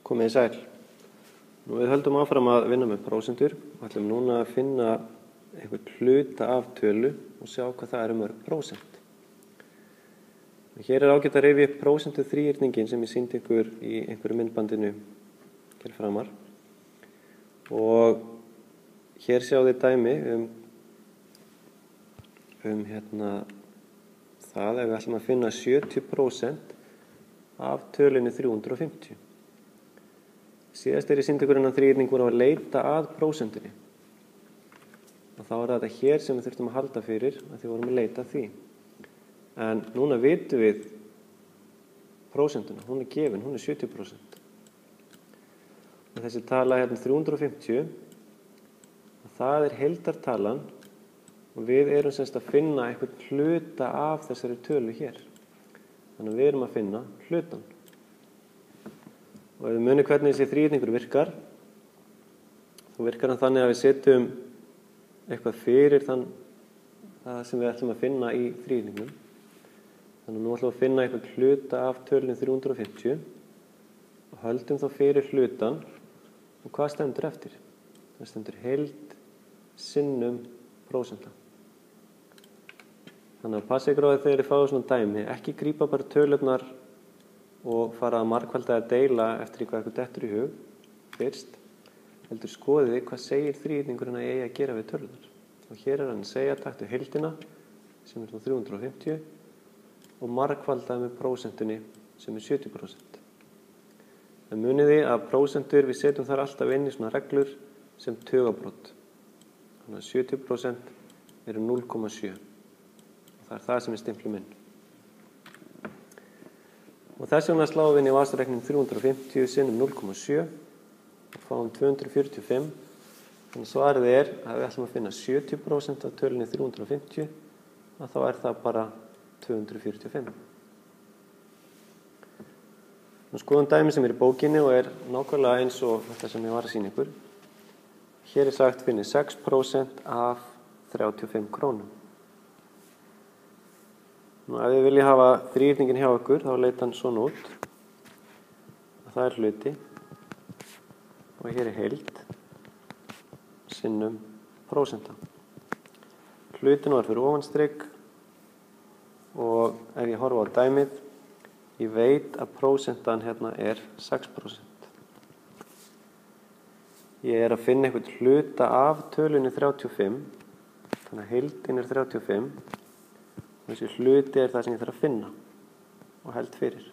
Komið í sæl. Við höldum áfram að vinna með prósentur og ætlum núna að finna einhvern hluta af tölu og sjá hvað það eru mörg prósent. Hér ágætt að rifja upp prósentu þríhyrningin sem ég sýndi ykkur í einhverju myndbandinu hér framar. Og hér sjáum við dæmi það ef við ætlum að finna 70% af tölunni 350. Síðast ég sýndi ykkur þríhyrning voru að leita að prósentunni. Og þá þetta hér sem við þurftum að halda fyrir að því vorum að leita að því. En núna vitum við prósentuna, hún er gefin, hún er 70%. Og þessi tala 350, það er heildartalan og við erum semst að finna einhvern hluta af þessari tölu hér. Þannig að við erum að finna hlutan. Og ef við munum hvernig þessi þríhyrningur virkar, þá virkar hann þannig að við setjum eitthvað fyrir það sem við ætlum að finna í þríhyrningnum. Þannig að nú ætlum við að finna eitthvað hluta af tölunni 350 og höldum þá fyrir hlutan og hvað stendur eftir? Það stendur heild sinnum prósenta. Þannig að passa ykkur á því þegar þið fáið svona dæmi, ekki grípa bara tölurnar og fara að margfalda að deila eftir hvað eitthvað dettur í hug fyrst, heldur skoðið hvað segir þríhyrningurinn að ég eigi að gera við tölurnar. Og hér hann að segja taktu heildina sem er 350 og margfaldaði með prósentunni sem er 70%. En muniði að prósentur við setjum þar alltaf inn í svona reglur sem tugabrot. Þannig að 70% eru 0,7. Og það er það sem er stimplum inn. Og þess vegna sláum við inn í vasareikning 350 sinnum 0,7 og fáum 245. Þannig að svarið er að við ætlum að finna 70% af tölunni 350 og þá er það bara 245. Nú skoðum dæmi sem er í bókinni og er nákvæmlega eins og þetta sem ég var að sýna ykkur. Hér er sagt finni 6% af 35 krónum. Nú ef við viljum hafa þríhyrningin hjá ykkur þá leita hann svona út. Og það er hluti. Og hér er heild sinnum prósenta. Hlutin var fyrir ofanstrygg og ef ég horfa á dæmið, ég veit að prósentan hérna er 6%. Ég er að finna einhvern hluta af tölunni 35, þannig að heildin er 35 og þessi hluti er það sem ég þarf að finna og held fyrir.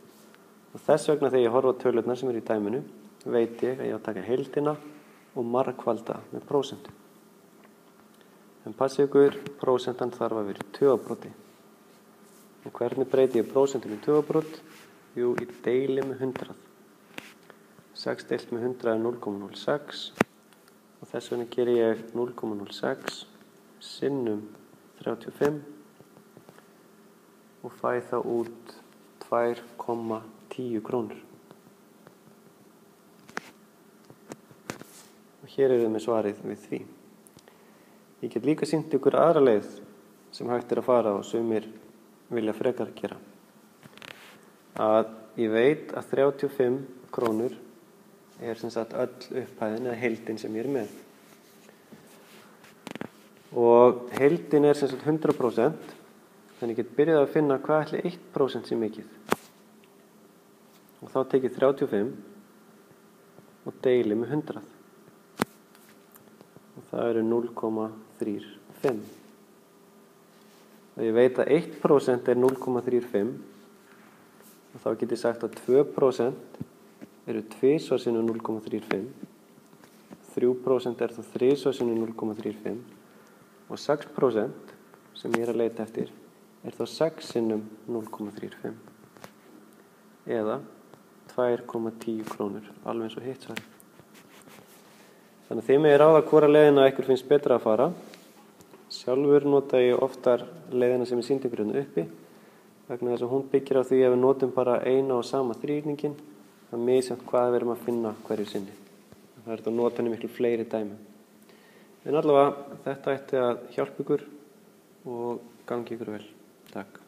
Og þess vegna þegar ég horfa á tölurnar sem er í dæminu, veit ég að ég á að taka heildina og margfalda með prósentu. En passi ykkur, prósentan þarf að vera í tugabroti. Og hvernig breyti ég prósentum í tugabrot? Jú, í deili með 100. 6 deilt með 100 er 0,06 og þess vegna gerir ég 0,06 sinnum 35 og fæ það út 2,10 krónur. Og hér við með svarið við því. Ég get líka sýnt ykkur aðra leið sem hægt er að fara og sumir vilja frekar gera. Að ég veit að 35 krónur er sem sagt öll upphæðin eða heildin sem ég er með. Og heildin er sem sagt 100%, þannig ég get byrjað að finna hvað ætli 1% sé mikið. Og þá tek ég 35 og deili með 100. Og það eru 0,35. Og ég veit að 1% er 0,35 og þá get ég sagt að 2% eru 2 sinnum 0,35, 3% er þá 3 sinnum 0,35 og 6% sem ég er að leita eftir er þá 6 sinnum 0,35 eða 2,10 krónur, alveg eins og hitt svar. Þannig að þið megið ráða hvora leiðina ykkur finnst betra að fara. Sjálfur nota ég oftar leiðina sem ég sýndi ykkur hérna uppi vegna þess að hún byggir á því að við notum bara eina og sama þríhyrningin það er misjafnt hvað við erum að finna hverju sinni. Það er þetta að nota henni miklu fleiri dæmi. En allavega þetta ætti að hjálpa ykkur og gangi ykkur vel. Takk.